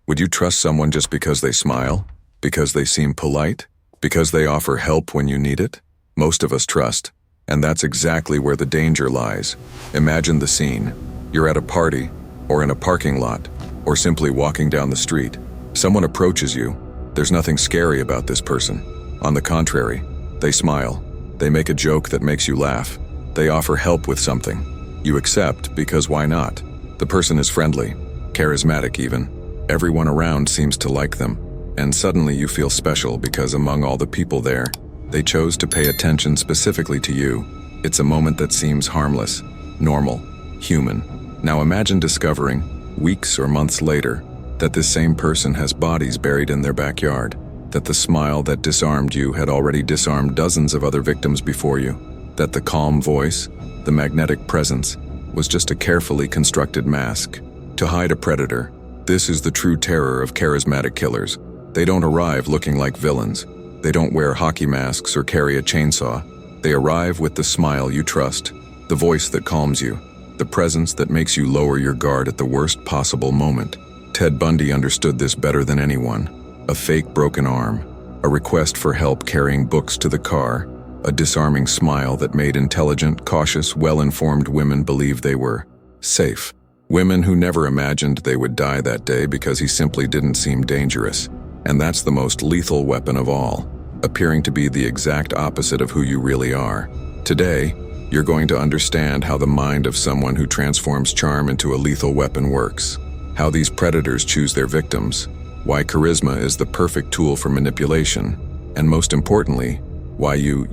Would you trust someone just because they smile? Because they seem polite? Because they offer help when you need it? Most of us trust, and that's exactly where the danger lies. Imagine the scene. You're at a party, or in a parking lot, or simply walking down the street. Someone approaches you. There's nothing scary about this person. On the contrary, they smile. They make a joke that makes you laugh. They offer help with something. You accept because why not? The person is friendly, charismatic even. Everyone around seems to like them. And suddenly you feel special because among all the people there, they chose to pay attention specifically to you. It's a moment that seems harmless, normal, human. Now imagine discovering, weeks or months later, that this same person has bodies buried in their backyard, that the smile that disarmed you had already disarmed dozens of other victims before you, that the calm voice, the magnetic presence, was just a carefully constructed mask to hide a predator. This is the true terror of charismatic killers. They don't arrive looking like villains. They don't wear hockey masks or carry a chainsaw. They arrive with the smile you trust, the voice that calms you, the presence that makes you lower your guard at the worst possible moment. Ted Bundy understood this better than anyone. A fake broken arm, a request for help carrying books to the car, a disarming smile that made intelligent, cautious, well-informed women believe they were safe. Women who never imagined they would die that day because he simply didn't seem dangerous. And that's the most lethal weapon of all, appearing to be the exact opposite of who you really are. Today, you're going to understand how the mind of someone who transforms charm into a lethal weapon works, how these predators choose their victims, why charisma is the perfect tool for manipulation, and most importantly, why you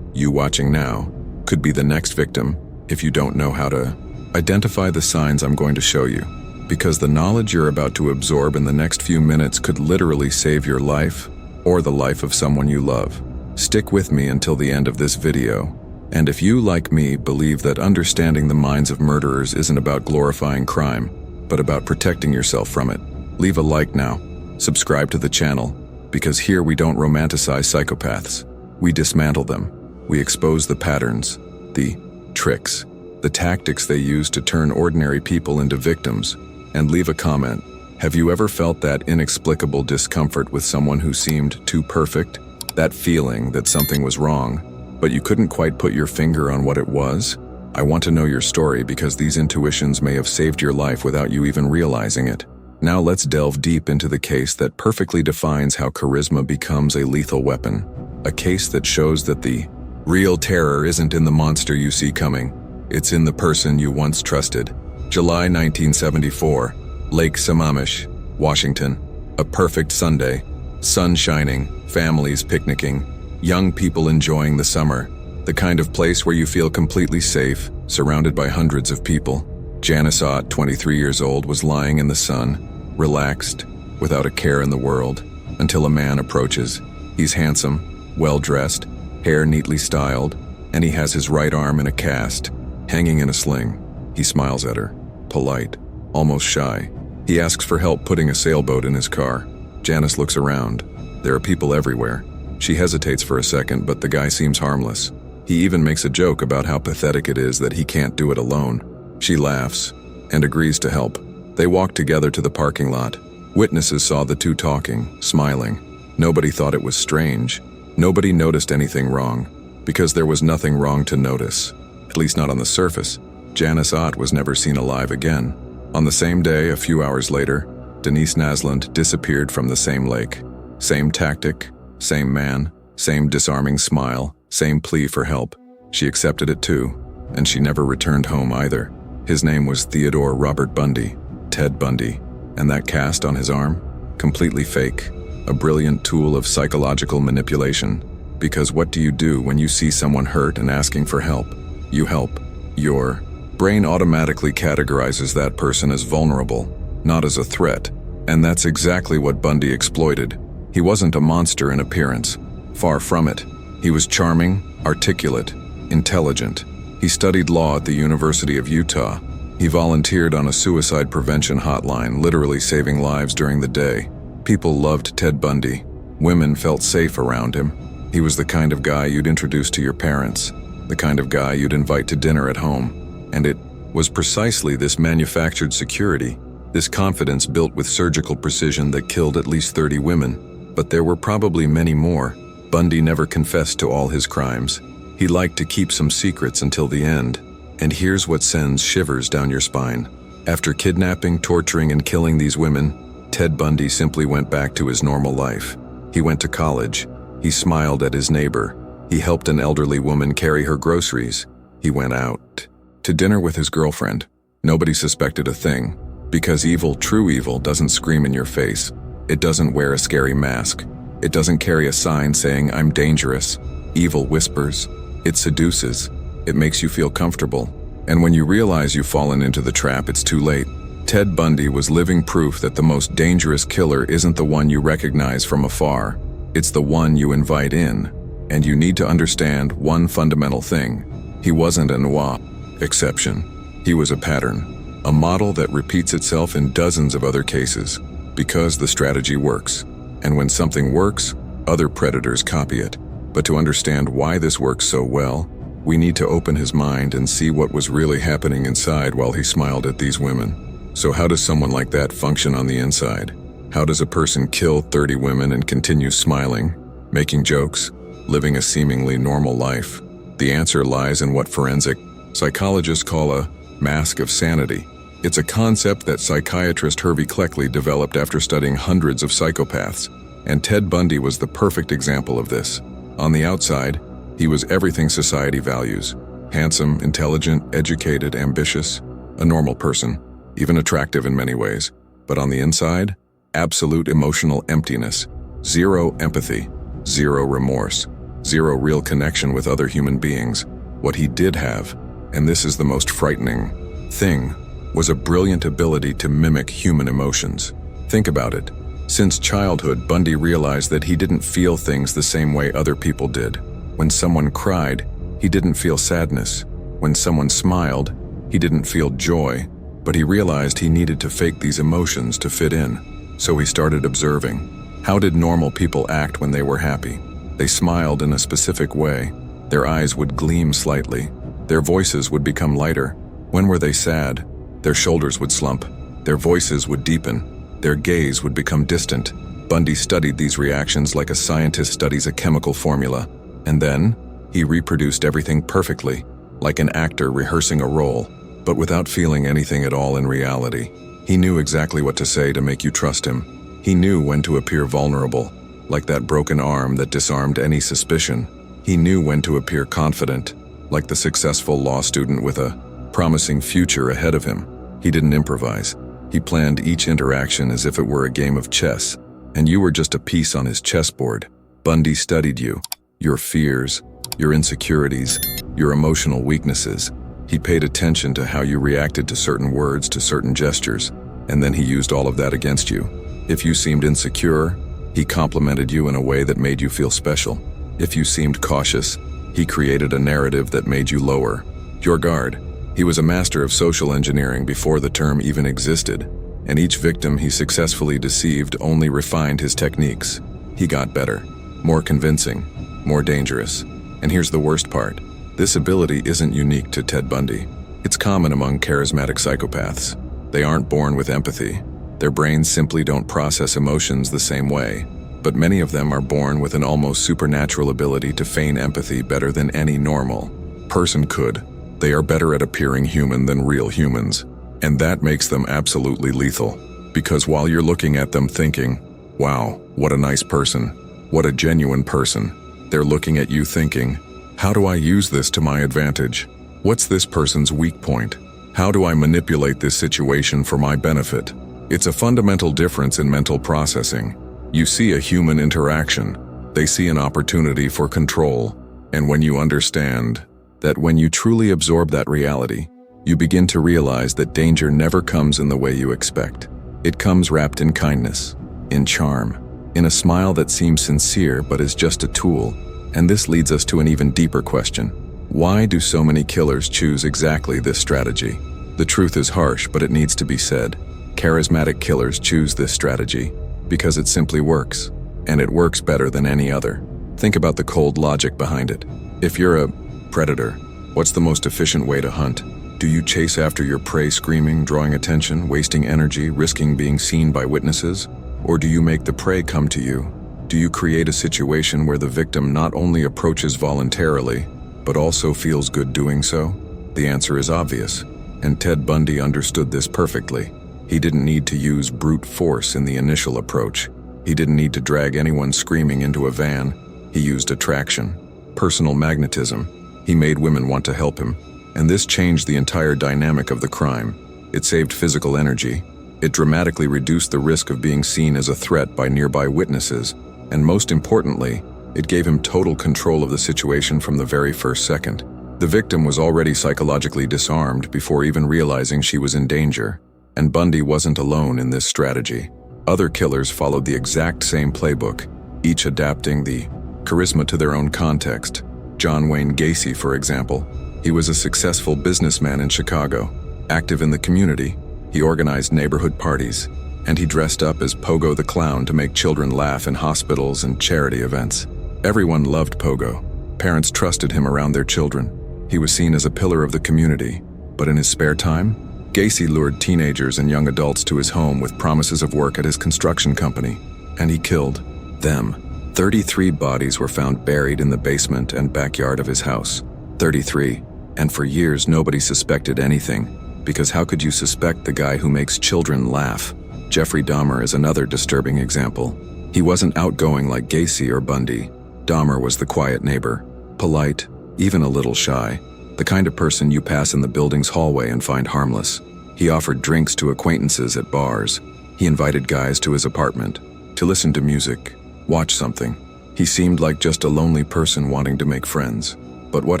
watching now, could be the next victim if you don't know how to identify the signs I'm going to show you. Because the knowledge you're about to absorb in the next few minutes could literally save your life or the life of someone you love. Stick with me until the end of this video. And if you, like me, believe that understanding the minds of murderers isn't about glorifying crime, but about protecting yourself from it, leave a like now. Subscribe to the channel, because here we don't romanticize psychopaths. We dismantle them. We expose the patterns, the tricks, the tactics they use to turn ordinary people into victims. And leave a comment. Have you ever felt that inexplicable discomfort with someone who seemed too perfect? That feeling that something was wrong, but you couldn't quite put your finger on what it was? I want to know your story because these intuitions may have saved your life without you even realizing it. Now let's delve deep into the case that perfectly defines how charisma becomes a lethal weapon. A case that shows that the real terror isn't in the monster you see coming. It's in the person you once trusted. July 1974, Lake Sammamish, Washington. A perfect Sunday. Sun shining, families picnicking, young people enjoying the summer. The kind of place where you feel completely safe, surrounded by hundreds of people. Janice Ott, 23 years old, was lying in the sun, relaxed, without a care in the world, until a man approaches. He's handsome, well-dressed, hair neatly styled, and he has his right arm in a cast, hanging in a sling. He smiles at her, polite, almost shy. He asks for help putting a sailboat in his car. Janice looks around. There are people everywhere. She hesitates for a second, but the guy seems harmless. He even makes a joke about how pathetic it is that he can't do it alone. She laughs and agrees to help. They walk together to the parking lot. Witnesses saw the two talking, smiling. Nobody thought it was strange. Nobody noticed anything wrong, because there was nothing wrong to notice, at least not on the surface. Janice Ott was never seen alive again. On the same day, a few hours later, Denise Naslund disappeared from the same lake. Same tactic, same man, same disarming smile, same plea for help. She accepted it too, and she never returned home either. His name was Theodore Robert Bundy, Ted Bundy, and that cast on his arm? Completely fake, a brilliant tool of psychological manipulation. Because what do you do when you see someone hurt and asking for help? You help. Your brain automatically categorizes that person as vulnerable, not as a threat. And that's exactly what Bundy exploited. He wasn't a monster in appearance. Far from it. He was charming, articulate, intelligent. He studied law at the University of Utah. He volunteered on a suicide prevention hotline, literally saving lives during the day. People loved Ted Bundy. Women felt safe around him. He was the kind of guy you'd introduce to your parents, the kind of guy you'd invite to dinner at home. And it was precisely this manufactured security, This confidence built with surgical precision that killed at least 30 women, but there were probably many more. Bundy never confessed to all his crimes. He liked to keep some secrets until the end. And here's what sends shivers down your spine. After kidnapping, torturing, and killing these women, Ted Bundy simply went back to his normal life. He went to college. He smiled at his neighbor. He helped an elderly woman carry her groceries. He went out to dinner with his girlfriend. Nobody suspected a thing, because evil, true evil, doesn't scream in your face. It doesn't wear a scary mask. It doesn't carry a sign saying, "I'm dangerous." Evil whispers. It seduces. It makes you feel comfortable. And when you realize you've fallen into the trap, it's too late. Ted Bundy was living proof that the most dangerous killer isn't the one you recognize from afar. It's the one you invite in. And you need to understand one fundamental thing. He wasn't a noir exception. He was a pattern, a model that repeats itself in dozens of other cases, because the strategy works. And when something works, other predators copy it. But to understand why this works so well, we need to open his mind and see what was really happening inside while he smiled at these women. So how does someone like that function on the inside? How does a person kill 30 women and continue smiling, making jokes, living a seemingly normal life? The answer lies in what forensic psychologists call a mask of sanity. It's a concept that psychiatrist Hervey Cleckley developed after studying hundreds of psychopaths, and Ted Bundy was the perfect example of this. On the outside, he was everything society values: handsome, intelligent, educated, ambitious, a normal person, even attractive in many ways. But on the inside, absolute emotional emptiness, zero empathy, zero remorse, zero real connection with other human beings. What he did have, and this is the most frightening thing, was a brilliant ability to mimic human emotions. Think about it. Since childhood, Bundy realized that he didn't feel things the same way other people did. When someone cried, he didn't feel sadness. When someone smiled, he didn't feel joy. But he realized he needed to fake these emotions to fit in. So he started observing. How did normal people act when they were happy? They smiled in a specific way. Their eyes would gleam slightly. Their voices would become lighter. When were they sad? Their shoulders would slump. Their voices would deepen. Their gaze would become distant. Bundy studied these reactions like a scientist studies a chemical formula. And then, he reproduced everything perfectly, like an actor rehearsing a role, but without feeling anything at all in reality. He knew exactly what to say to make you trust him. He knew when to appear vulnerable, like that broken arm that disarmed any suspicion. He knew when to appear confident, like the successful law student with a promising future ahead of him. He didn't improvise. He planned each interaction as if it were a game of chess, and you were just a piece on his chessboard. Bundy studied you, your fears, your insecurities, your emotional weaknesses. He paid attention to how you reacted to certain words, to certain gestures, and then he used all of that against you. If you seemed insecure, he complimented you in a way that made you feel special. If you seemed cautious, he created a narrative that made you lower your guard. He was a master of social engineering before the term even existed, and each victim he successfully deceived only refined his techniques. He got better, more convincing, more dangerous. And here's the worst part. This ability isn't unique to Ted Bundy. It's common among charismatic psychopaths. They aren't born with empathy. Their brains simply don't process emotions the same way. But many of them are born with an almost supernatural ability to feign empathy better than any normal person could. They are better at appearing human than real humans. And that makes them absolutely lethal. Because while you're looking at them thinking, "Wow, what a nice person, what a genuine person," they're looking at you thinking, "How do I use this to my advantage? What's this person's weak point? How do I manipulate this situation for my benefit?" It's a fundamental difference in mental processing. You see a human interaction. They see an opportunity for control. And when you understand that when you truly absorb that reality, you begin to realize that danger never comes in the way you expect. It comes wrapped in kindness, in charm, in a smile that seems sincere but is just a tool. And this leads us to an even deeper question. Why do so many killers choose exactly this strategy? The truth is harsh, but it needs to be said. Charismatic killers choose this strategy because it simply works, and it works better than any other. Think about the cold logic behind it. If you're a predator, what's the most efficient way to hunt? Do you chase after your prey screaming, drawing attention, wasting energy, risking being seen by witnesses? Or do you make the prey come to you? Do you create a situation where the victim not only approaches voluntarily, but also feels good doing so? The answer is obvious, and Ted Bundy understood this perfectly. He didn't need to use brute force in the initial approach. He didn't need to drag anyone screaming into a van. He used attraction, personal magnetism. He made women want to help him, and this changed the entire dynamic of the crime. It saved physical energy. It dramatically reduced the risk of being seen as a threat by nearby witnesses, and most importantly, it gave him total control of the situation from the very first second. The victim was already psychologically disarmed before even realizing she was in danger, and Bundy wasn't alone in this strategy. Other killers followed the exact same playbook, each adapting the charisma to their own context. John Wayne Gacy, for example, he was a successful businessman in Chicago. Active in the community, he organized neighborhood parties, and he dressed up as Pogo the Clown to make children laugh in hospitals and charity events. Everyone loved Pogo. Parents trusted him around their children. He was seen as a pillar of the community, but in his spare time, Gacy lured teenagers and young adults to his home with promises of work at his construction company, and he killed them. 33 bodies were found buried in the basement and backyard of his house. 33, and for years nobody suspected anything, because how could you suspect the guy who makes children laugh? Jeffrey Dahmer is another disturbing example. He wasn't outgoing like Gacy or Bundy. Dahmer was the quiet neighbor, polite, even a little shy, the kind of person you pass in the building's hallway and find harmless. He offered drinks to acquaintances at bars. He invited guys to his apartment to listen to music, watch something. He seemed like just a lonely person wanting to make friends. But what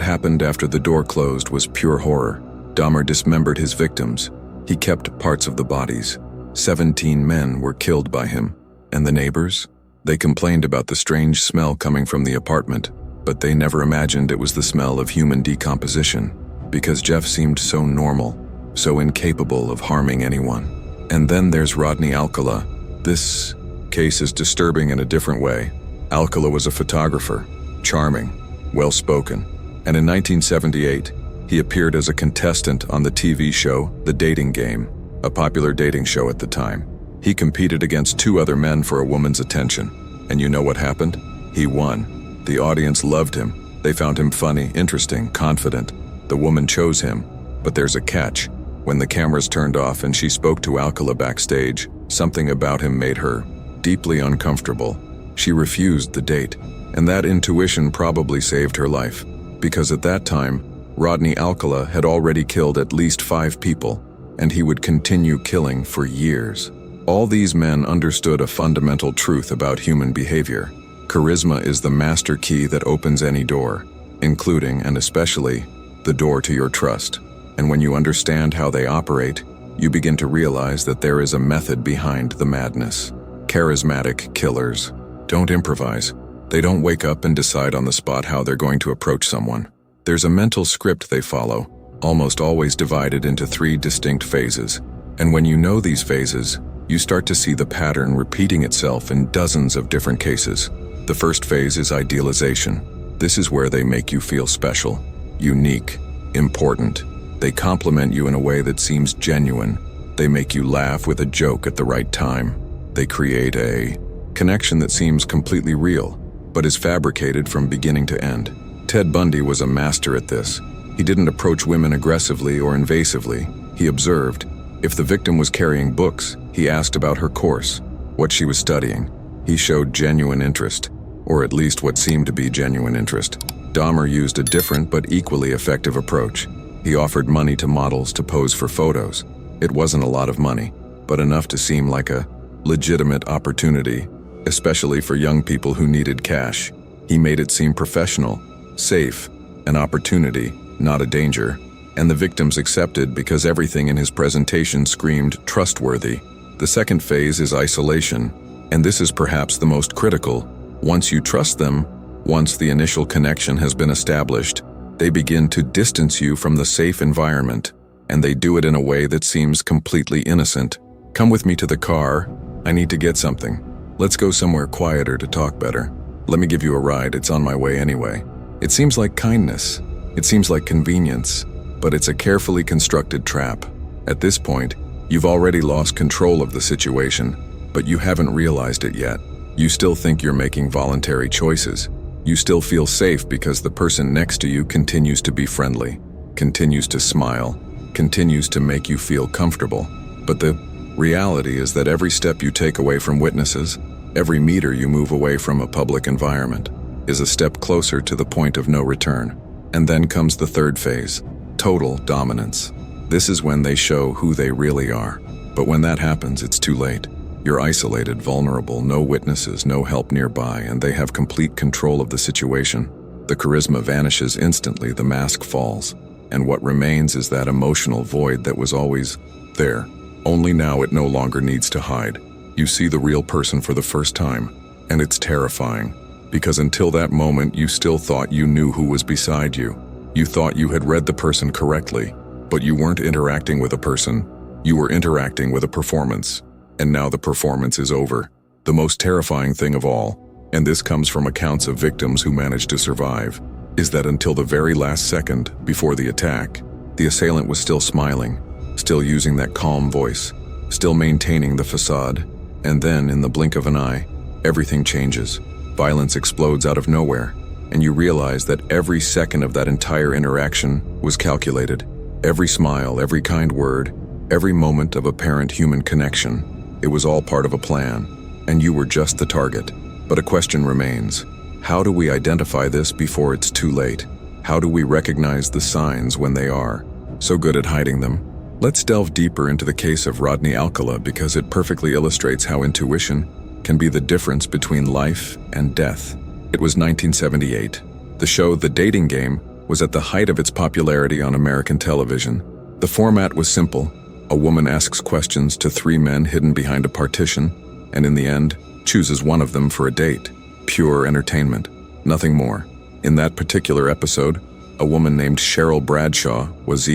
happened after the door closed was pure horror. Dahmer dismembered his victims. He kept parts of the bodies. 17 men were killed by him. And the neighbors? They complained about the strange smell coming from the apartment, but they never imagined it was the smell of human decomposition, because Jeff seemed so normal, so incapable of harming anyone. And then there's Rodney Alcala. This case is disturbing in a different way. Alcala was a photographer, charming, well-spoken, and in 1978, he appeared as a contestant on the TV show The Dating Game, a popular dating show at the time. He competed against 2 other men for a woman's attention, and you know what happened? He won. The audience loved him. They found him funny, interesting, confident. The woman chose him, but there's a catch. When the cameras turned off and she spoke to Alcala backstage, something about him made her deeply uncomfortable. She refused the date, and that intuition probably saved her life, because at that time, Rodney Alcala had already killed at least 5 people, and he would continue killing for years. All these men understood a fundamental truth about human behavior. Charisma is the master key that opens any door, including and especially the door to your trust. And when you understand how they operate, you begin to realize that there is a method behind the madness. Charismatic killers don't improvise. They don't wake up and decide on the spot how they're going to approach someone. There's a mental script they follow, almost always divided into 3 distinct phases. And when you know these phases, you start to see the pattern repeating itself in dozens of different cases. The first phase is idealization. This is where they make you feel special, unique, important. They compliment you in a way that seems genuine. They make you laugh with a joke at the right time. They create a connection that seems completely real, but is fabricated from beginning to end. Ted Bundy was a master at this. He didn't approach women aggressively or invasively. He observed. If the victim was carrying books, he asked about her course, what she was studying. He showed genuine interest, or at least what seemed to be genuine interest. Dahmer used a different but equally effective approach. He offered money to models to pose for photos. It wasn't a lot of money, but enough to seem like a legitimate opportunity, especially for young people who needed cash. He made it seem professional, safe, an opportunity, not a danger. And the victims accepted because everything in his presentation screamed trustworthy. The second phase is isolation, and this is perhaps the most critical. Once you trust them, once the initial connection has been established, they begin to distance you from the safe environment, and they do it in a way that seems completely innocent. Come with me to the car. I need to get something. Let's go somewhere quieter to talk better. Let me give you a ride. It's on my way anyway. It seems like kindness. It seems like convenience. but it's a carefully constructed trap. At this point, you've already lost control of the situation, but you haven't realized it yet. You still think you're making voluntary choices. You still feel safe because the person next to you continues to be friendly, continues to smile, continues to make you feel comfortable. But the reality is that every step you take away from witnesses, every meter you move away from a public environment, is a step closer to the point of no return. And then comes the third phase, total dominance. This is when they show who they really are. But when that happens, it's too late. You're isolated, vulnerable, no witnesses, no help nearby, and they have complete control of the situation. The charisma vanishes instantly, the mask falls, and what remains is that emotional void that was always there. Only now it no longer needs to hide. You see the real person for the first time, and it's terrifying, because until that moment you still thought you knew who was beside you. You thought you had read the person correctly, but you weren't interacting with a person, you were interacting with a performance. And now the performance is over. The most terrifying thing of all, and this comes from accounts of victims who managed to survive, is that until the very last second before the attack, the assailant was still smiling, still using that calm voice, still maintaining the facade, and then, in the blink of an eye, everything changes. Violence explodes out of nowhere, and you realize that every second of that entire interaction was calculated. Every smile, every kind word, every moment of apparent human connection. It was all part of a plan, and you were just the target. But a question remains. How do we identify this before it's too late? How do we recognize the signs when they are so good at hiding them? Let's delve deeper into the case of Rodney Alcala because it perfectly illustrates how intuition can be the difference between life and death. It was 1978. The show The Dating Game was at the height of its popularity on American television. The format was simple. A woman asks questions to three men hidden behind a partition, and in the end, chooses one of them for a date. Pure entertainment, nothing more. In that particular episode, a woman named Cheryl Bradshaw was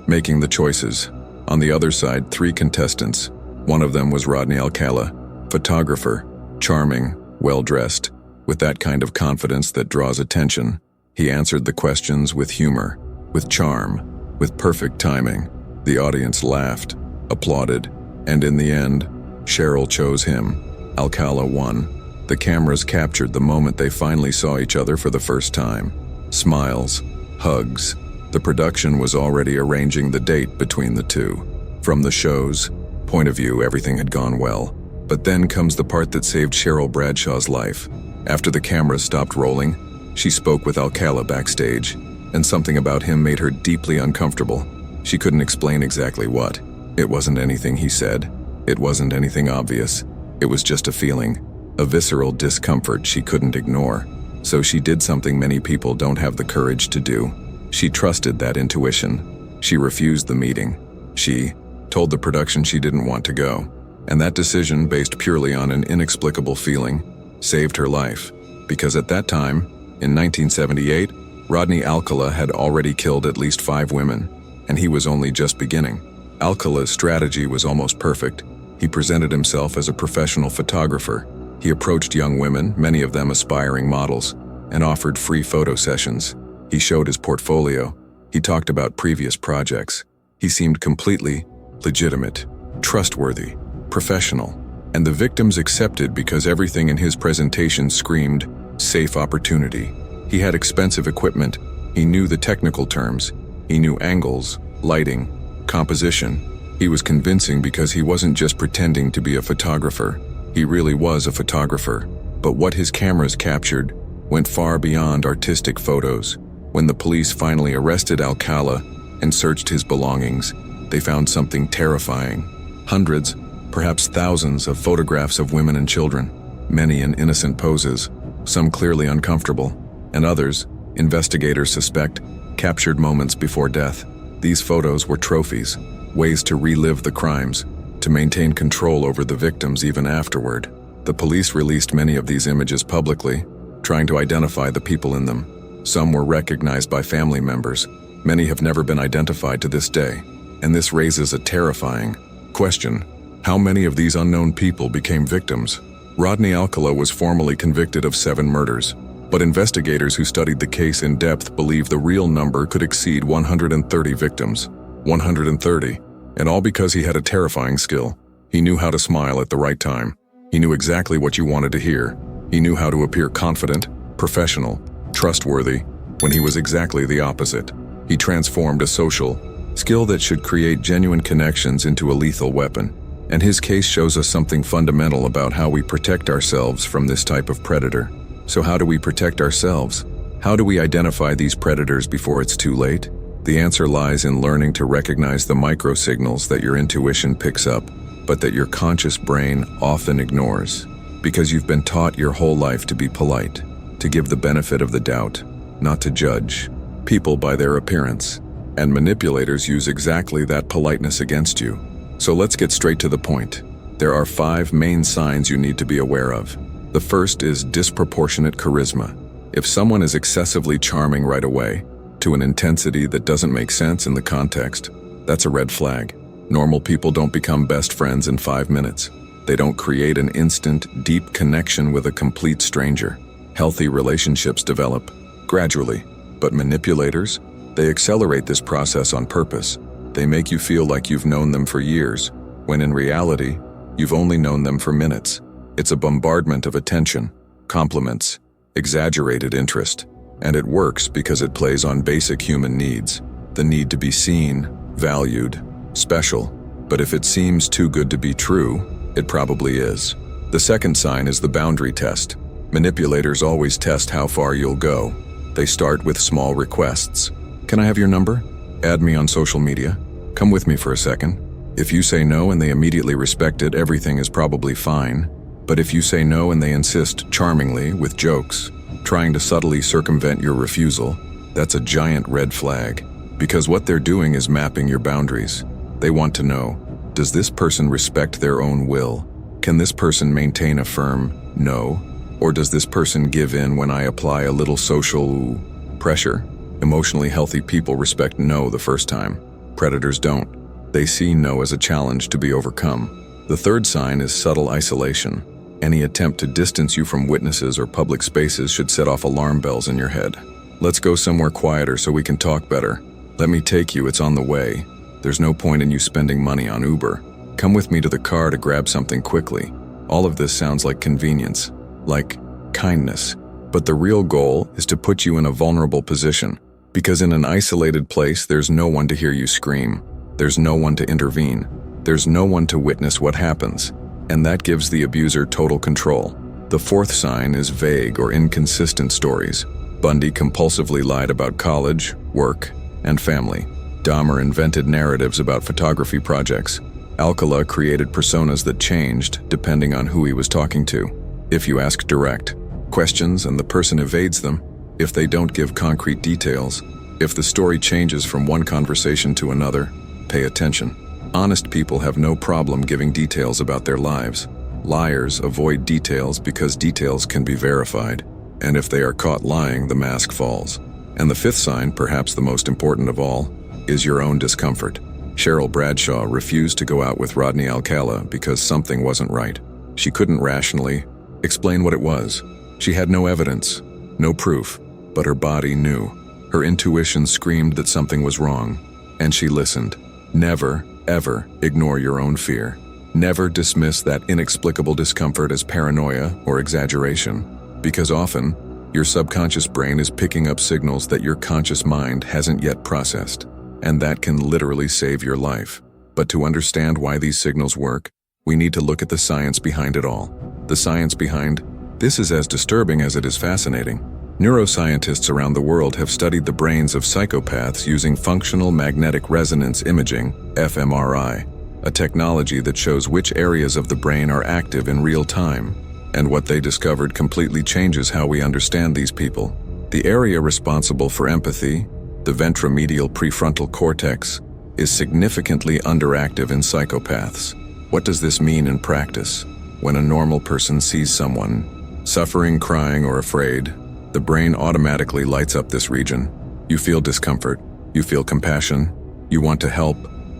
making the choices. On the other side, three contestants. One of them was Rodney Alcala, photographer, charming, well-dressed, with that kind of confidence that draws attention. He answered the questions with humor, with charm, with perfect timing. The audience laughed, applauded, and in the end, Cheryl chose him. Alcala won. The cameras captured the moment they finally saw each other for the first time. Smiles, hugs. The production was already arranging the date between the two. From the show's point of view, everything had gone well. But then comes the part that saved Cheryl Bradshaw's life. After the cameras stopped rolling, she spoke with Alcala backstage, and something about him made her deeply uncomfortable. She couldn't explain exactly what. It wasn't anything he said. It wasn't anything obvious. It was just a feeling, a visceral discomfort she couldn't ignore. So she did something many people don't have the courage to do. She trusted that intuition. She refused the meeting. She told the production she didn't want to go. And that decision, based purely on an inexplicable feeling, saved her life. Because at that time, in 1978, Rodney Alcala had already killed at least 5 women. And he was only just beginning. Alcala's strategy was almost perfect. He presented himself as a professional photographer. He approached young women, many of them aspiring models, and offered free photo sessions. He showed his portfolio. He talked about previous projects. He seemed completely legitimate, trustworthy, professional, and the victims accepted because everything in his presentation screamed safe opportunity. He had expensive equipment. He knew the technical terms. He knew angles, lighting, composition. He was convincing because he wasn't just pretending to be a photographer. He really was a photographer. But what his cameras captured went far beyond artistic photos. When the police finally arrested Alcala and searched his belongings, they found something terrifying. Hundreds, perhaps thousands of photographs of women and children, many in innocent poses, some clearly uncomfortable, and others, investigators suspect, captured moments before death. These photos were trophies, ways to relive the crimes, to maintain control over the victims even afterward. The police released many of these images publicly, trying to identify the people in them. Some were recognized by family members. Many have never been identified to this day. And this raises a terrifying question. How many of these unknown people became victims? Rodney Alcala was formally convicted of 7 murders. But investigators who studied the case in depth believe the real number could exceed 130 victims. 130, and all because he had a terrifying skill. He knew how to smile at the right time. He knew exactly what you wanted to hear. He knew how to appear confident, professional, trustworthy, when he was exactly the opposite. He transformed a social skill that should create genuine connections into a lethal weapon. And his case shows us something fundamental about how we protect ourselves from this type of predator. So how do we protect ourselves? How do we identify these predators before it's too late? The answer lies in learning to recognize the micro-signals that your intuition picks up, but that your conscious brain often ignores. Because you've been taught your whole life to be polite, to give the benefit of the doubt, not to judge people by their appearance. And manipulators use exactly that politeness against you. So let's get straight to the point. There are 5 main signs you need to be aware of. The first is disproportionate charisma. If someone is excessively charming right away, to an intensity that doesn't make sense in the context, that's a red flag. Normal people don't become best friends in 5 minutes. They don't create an instant, deep connection with a complete stranger. Healthy relationships develop gradually, but manipulators, they accelerate this process on purpose. They make you feel like you've known them for years, when in reality, you've only known them for minutes. It's a bombardment of attention, compliments, exaggerated interest. And it works because it plays on basic human needs. The need to be seen, valued, special. But if it seems too good to be true, it probably is. The second sign is the boundary test. Manipulators always test how far you'll go. They start with small requests. Can I have your number? Add me on social media. Come with me for a second. If you say no and they immediately respect it, everything is probably fine. But if you say no and they insist charmingly with jokes, trying to subtly circumvent your refusal, that's a giant red flag. Because what they're doing is mapping your boundaries. They want to know, does this person respect their own will? Can this person maintain a firm no? Or does this person give in when I apply a little social pressure? Emotionally healthy people respect no the first time. Predators don't. They see no as a challenge to be overcome. The third sign is subtle isolation. Any attempt to distance you from witnesses or public spaces should set off alarm bells in your head. Let's go somewhere quieter so we can talk better. Let me take you, it's on the way. There's no point in you spending money on Uber. Come with me to the car to grab something quickly. All of this sounds like convenience, like kindness. But the real goal is to put you in a vulnerable position. Because in an isolated place, there's no one to hear you scream. There's no one to intervene. There's no one to witness what happens. And that gives the abuser total control. The fourth sign is vague or inconsistent stories. Bundy compulsively lied about college, work, and family. Dahmer invented narratives about photography projects. Alcala created personas that changed depending on who he was talking to. If you ask direct questions and the person evades them, if they don't give concrete details, if the story changes from one conversation to another, pay attention. Honest people have no problem giving details about their lives. Liars avoid details because details can be verified. And if they are caught lying, the mask falls. And the fifth sign, perhaps the most important of all, is your own discomfort. Cheryl Bradshaw refused to go out with Rodney Alcala because something wasn't right. She couldn't rationally explain what it was. She had no evidence, no proof, but her body knew. Her intuition screamed that something was wrong, and she listened. Never, ever ignore your own fear. Never dismiss that inexplicable discomfort as paranoia or exaggeration, because often, your subconscious brain is picking up signals that your conscious mind hasn't yet processed, and that can literally save your life. But to understand why these signals work, we need to look at the science behind it all. The science behind this is as disturbing as it is fascinating. Neuroscientists around the world have studied the brains of psychopaths using functional magnetic resonance imaging, fMRI, a technology that shows which areas of the brain are active in real time. And what they discovered completely changes how we understand these people. The area responsible for empathy, the ventromedial prefrontal cortex, is significantly underactive in psychopaths. What does this mean in practice? When a normal person sees someone suffering, crying, or afraid, the brain automatically lights up this region. You feel discomfort, you feel compassion, you want to help,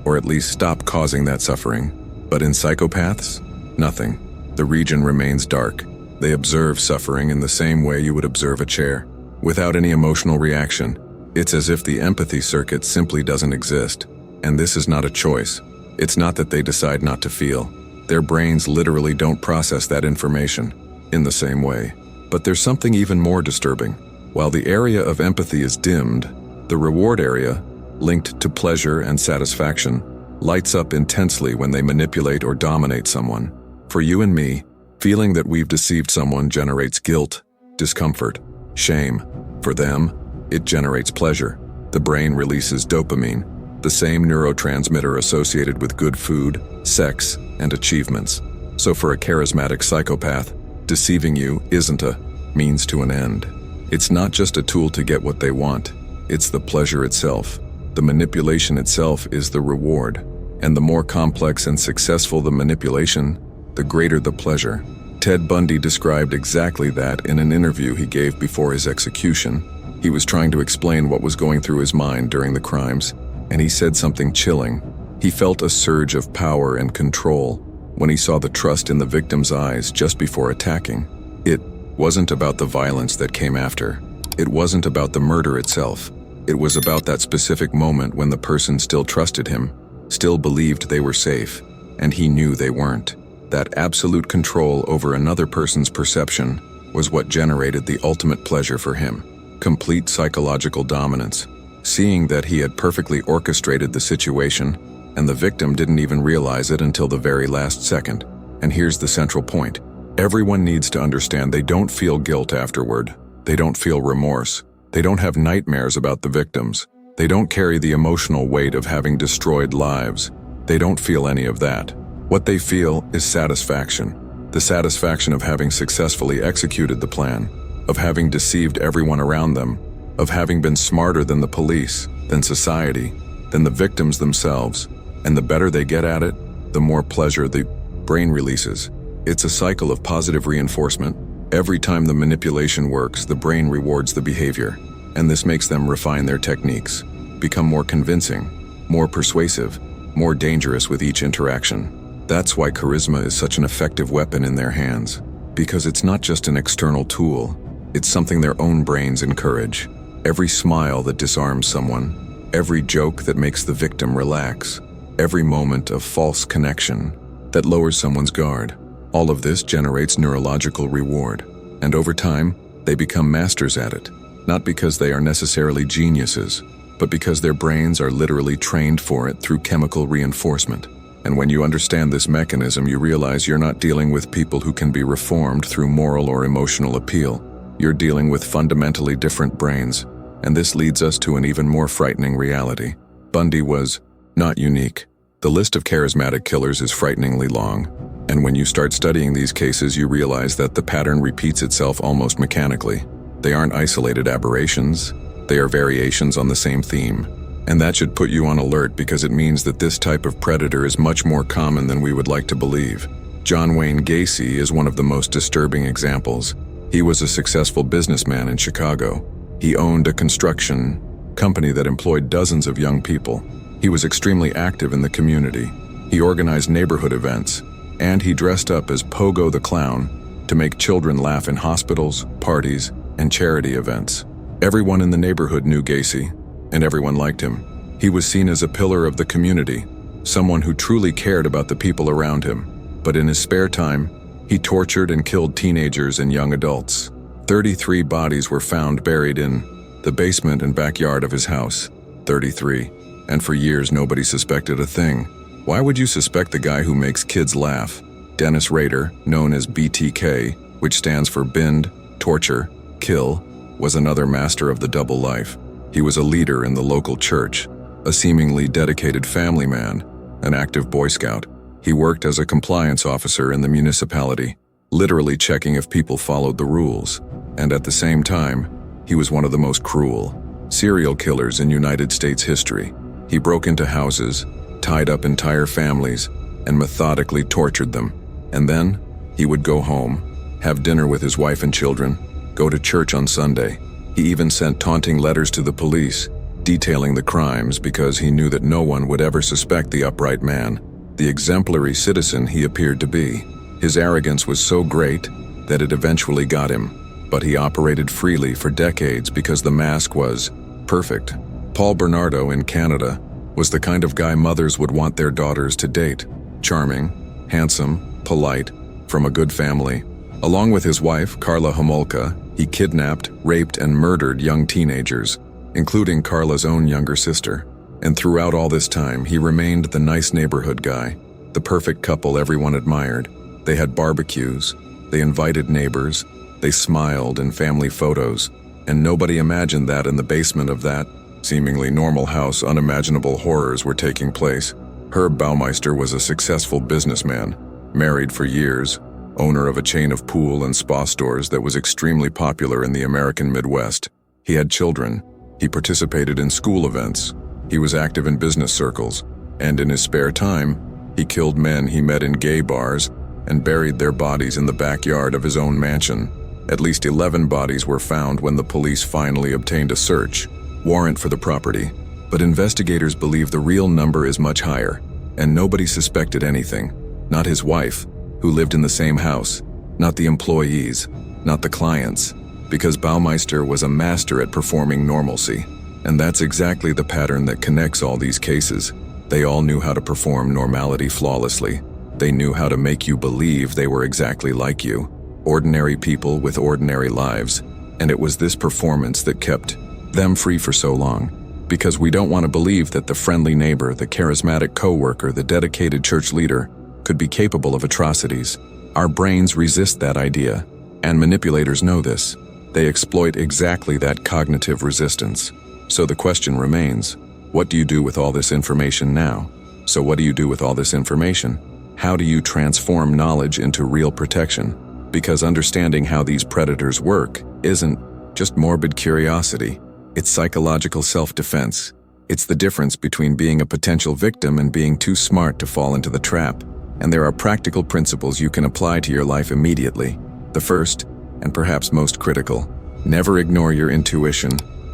or at least stop causing that suffering. But in psychopaths, nothing. The region remains dark. They observe suffering in the same way you would observe a chair, without any emotional reaction. It's as if the empathy circuit simply doesn't exist. And this is not a choice. It's not that they decide not to feel. Their brains literally don't process that information in the same way. But there's something even more disturbing. While the area of empathy is dimmed, the reward area, linked to pleasure and satisfaction, lights up intensely when they manipulate or dominate someone. For you and me, feeling that we've deceived someone generates guilt, discomfort, shame. For them, it generates pleasure. The brain releases dopamine, the same neurotransmitter associated with good food, sex, and achievements. So for a charismatic psychopath, deceiving you isn't a means to an end. It's not just a tool to get what they want. It's the pleasure itself. The manipulation itself is the reward. And the more complex and successful the manipulation, the greater the pleasure. Ted Bundy described exactly that in an interview he gave before his execution. He was trying to explain what was going through his mind during the crimes, and he said something chilling. He felt a surge of power and control when he saw the trust in the victim's eyes just before attacking. It wasn't about the violence that came after. It wasn't about the murder itself. It was about that specific moment when the person still trusted him, still believed they were safe, and he knew they weren't. That absolute control over another person's perception was what generated the ultimate pleasure for him. Complete psychological dominance. Seeing that he had perfectly orchestrated the situation, and the victim didn't even realize it until the very last second. And here's the central point. Everyone needs to understand they don't feel guilt afterward. They don't feel remorse. They don't have nightmares about the victims. They don't carry the emotional weight of having destroyed lives. They don't feel any of that. What they feel is satisfaction. The satisfaction of having successfully executed the plan, of having deceived everyone around them, of having been smarter than the police, than society, than the victims themselves. And the better they get at it, the more pleasure the brain releases. It's a cycle of positive reinforcement. Every time the manipulation works, the brain rewards the behavior, and this makes them refine their techniques, become more convincing, more persuasive, more dangerous with each interaction. That's why charisma is such an effective weapon in their hands, because it's not just an external tool, it's something their own brains encourage. Every smile that disarms someone, every joke that makes the victim relax, every moment of false connection that lowers someone's guard. All of this generates neurological reward, and over time, they become masters at it, not because they are necessarily geniuses, but because their brains are literally trained for it through chemical reinforcement. And when you understand this mechanism, you realize you're not dealing with people who can be reformed through moral or emotional appeal. You're dealing with fundamentally different brains, and this leads us to an even more frightening reality. Bundy was not unique. The list of charismatic killers is frighteningly long, and when you start studying these cases, you realize that the pattern repeats itself almost mechanically. They aren't isolated aberrations, they are variations on the same theme. And that should put you on alert because it means that this type of predator is much more common than we would like to believe. John Wayne Gacy is one of the most disturbing examples. He was a successful businessman in Chicago. He owned a construction company that employed dozens of young people. He was extremely active in the community. He organized neighborhood events, and he dressed up as Pogo the Clown to make children laugh in hospitals, parties, and charity events. Everyone in the neighborhood knew Gacy, and everyone liked him. He was seen as a pillar of the community, someone who truly cared about the people around him. But in his spare time, he tortured and killed teenagers and young adults. 33 bodies were found buried in the basement and backyard of his house. 33. And for years, nobody suspected a thing. Why would you suspect the guy who makes kids laugh? Dennis Rader, known as BTK, which stands for bind, torture, kill, was another master of the double life. He was a leader in the local church, a seemingly dedicated family man, an active Boy Scout. He worked as a compliance officer in the municipality, literally checking if people followed the rules. And at the same time, he was one of the most cruel serial killers in United States history. He broke into houses, tied up entire families, and methodically tortured them. And then, he would go home, have dinner with his wife and children, go to church on Sunday. He even sent taunting letters to the police, detailing the crimes because he knew that no one would ever suspect the upright man, the exemplary citizen he appeared to be. His arrogance was so great that it eventually got him, but he operated freely for decades because the mask was perfect. Paul Bernardo in Canada was the kind of guy mothers would want their daughters to date. Charming, handsome, polite, from a good family. Along with his wife, Carla Homolka, he kidnapped, raped, and murdered young teenagers, including Carla's own younger sister. And throughout all this time, he remained the nice neighborhood guy, the perfect couple everyone admired. They had barbecues, they invited neighbors, they smiled in family photos, and nobody imagined that in the basement of that seemingly normal house, unimaginable horrors were taking place. Herb Baumeister was a successful businessman, married for years, owner of a chain of pool and spa stores that was extremely popular in the American Midwest. He had children. He participated in school events. He was active in business circles. And in his spare time, he killed men he met in gay bars and buried their bodies in the backyard of his own mansion. At least 11 bodies were found when the police finally obtained a search warrant for the property. But investigators believe the real number is much higher, and nobody suspected anything. Not his wife, who lived in the same house, not the employees, not the clients, because Baumeister was a master at performing normalcy. And that's exactly the pattern that connects all these cases. They all knew how to perform normality flawlessly. They knew how to make you believe they were exactly like you, ordinary people with ordinary lives. And it was this performance that kept them free for so long. Because we don't want to believe that the friendly neighbor, the charismatic coworker, the dedicated church leader could be capable of atrocities. Our brains resist that idea, and manipulators know this. They exploit exactly that cognitive resistance. So the question remains, what do you do with all this information now? So what do you do with all this information? How do you transform knowledge into real protection? Because understanding how these predators work isn't just morbid curiosity. It's psychological self-defense. It's the difference between being a potential victim and being too smart to fall into the trap. And there are practical principles you can apply to your life immediately. The first, and perhaps most critical, never ignore your intuition.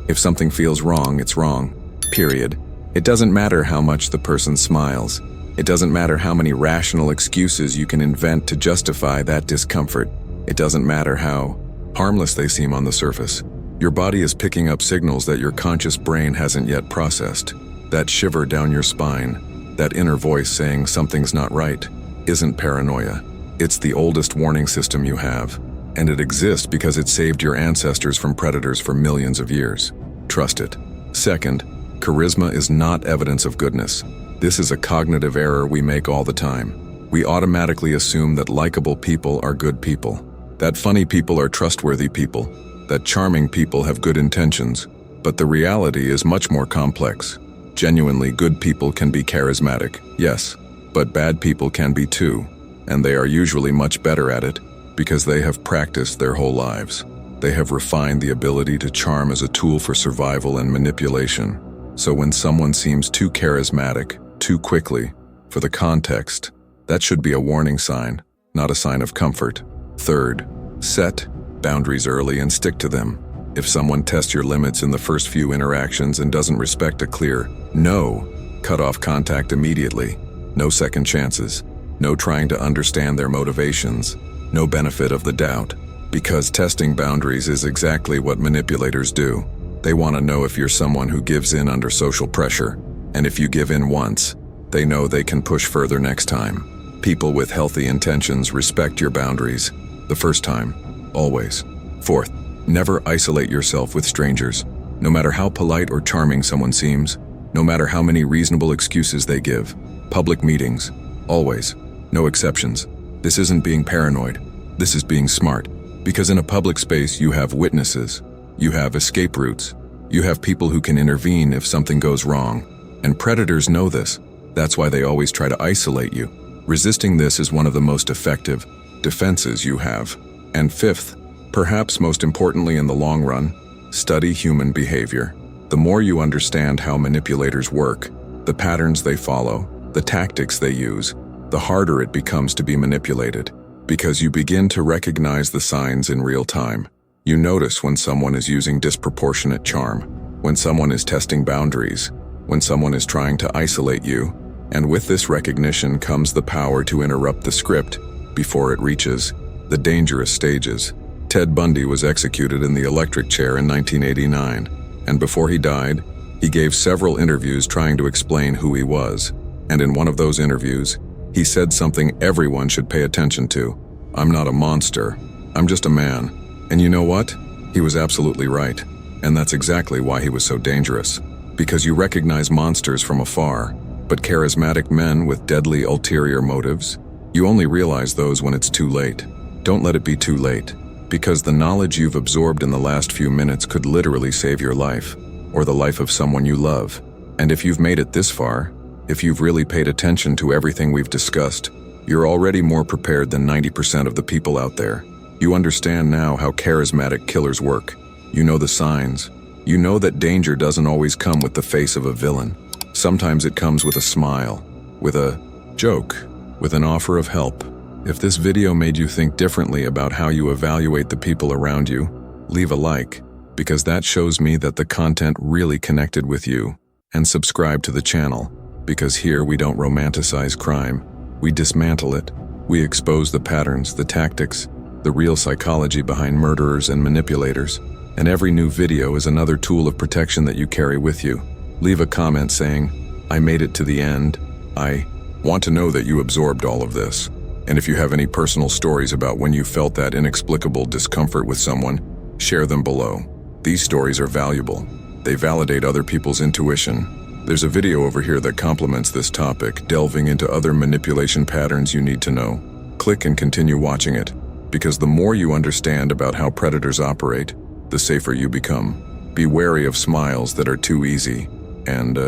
If something feels wrong, it's wrong. Period. It doesn't matter how much the person smiles. It doesn't matter how many rational excuses you can invent to justify that discomfort. It doesn't matter how harmless they seem on the surface. Your body is picking up signals that your conscious brain hasn't yet processed. That shiver down your spine, that inner voice saying something's not right, isn't paranoia. It's the oldest warning system you have, and it exists because it saved your ancestors from predators for millions of years. Trust it. Second, charisma is not evidence of goodness. This is a cognitive error we make all the time. We automatically assume that likable people are good people, that funny people are trustworthy people, that charming people have good intentions, but the reality is much more complex. Genuinely good people can be charismatic, yes, but bad people can be too, and they are usually much better at it because they have practiced their whole lives. They have refined the ability to charm as a tool for survival and manipulation. So when someone seems too charismatic, too quickly, for the context, that should be a warning sign, not a sign of comfort. Third, set boundaries early and stick to them. If someone tests your limits in the first few interactions and doesn't respect a clear no, cut off contact immediately. No second chances. No trying to understand their motivations. No benefit of the doubt. Because testing boundaries is exactly what manipulators do. They want to know if you're someone who gives in under social pressure. And if you give in once, they know they can push further next time. People with healthy intentions respect your boundaries the first time. Always. Fourth, never isolate yourself with strangers. No matter how polite or charming someone seems, no matter how many reasonable excuses they give. Public meetings. Always. No exceptions. This isn't being paranoid. This is being smart. Because in a public space, you have witnesses. You have escape routes. You have people who can intervene if something goes wrong. And predators know this. That's why they always try to isolate you. Resisting this is one of the most effective defenses you have. And fifth, perhaps most importantly in the long run, study human behavior. The more you understand how manipulators work, the patterns they follow, the tactics they use, the harder it becomes to be manipulated. Because you begin to recognize the signs in real time. You notice when someone is using disproportionate charm, when someone is testing boundaries, when someone is trying to isolate you, and with this recognition comes the power to interrupt the script before it reaches The dangerous stages. Ted Bundy was executed in the electric chair in 1989, and before he died, he gave several interviews trying to explain who he was. And in one of those interviews, he said something everyone should pay attention to. "I'm not a monster. I'm just a man." And you know what? He was absolutely right. And that's exactly why he was so dangerous. Because you recognize monsters from afar, but charismatic men with deadly ulterior motives, you only realize those when it's too late. Don't let it be too late, because the knowledge you've absorbed in the last few minutes could literally save your life, or the life of someone you love. And if you've made it this far, if you've really paid attention to everything we've discussed, you're already more prepared than 90% of the people out there. You understand now how charismatic killers work. You know the signs. You know that danger doesn't always come with the face of a villain. Sometimes it comes with a smile, with a joke, with an offer of help. If this video made you think differently about how you evaluate the people around you, leave a like, because that shows me that the content really connected with you. And subscribe to the channel, because here we don't romanticize crime. We dismantle it. We expose the patterns, the tactics, the real psychology behind murderers and manipulators. And every new video is another tool of protection that you carry with you. Leave a comment saying, "I made it to the end. I want to know that you absorbed all of this." And if you have any personal stories about when you felt that inexplicable discomfort with someone, share them below. These stories are valuable. They validate other people's intuition. There's a video over here that complements this topic, delving into other manipulation patterns you need to know. Click and continue watching it, because the more you understand about how predators operate, the safer you become. Be wary of smiles that are too easy, and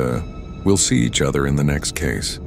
we'll see each other in the next case.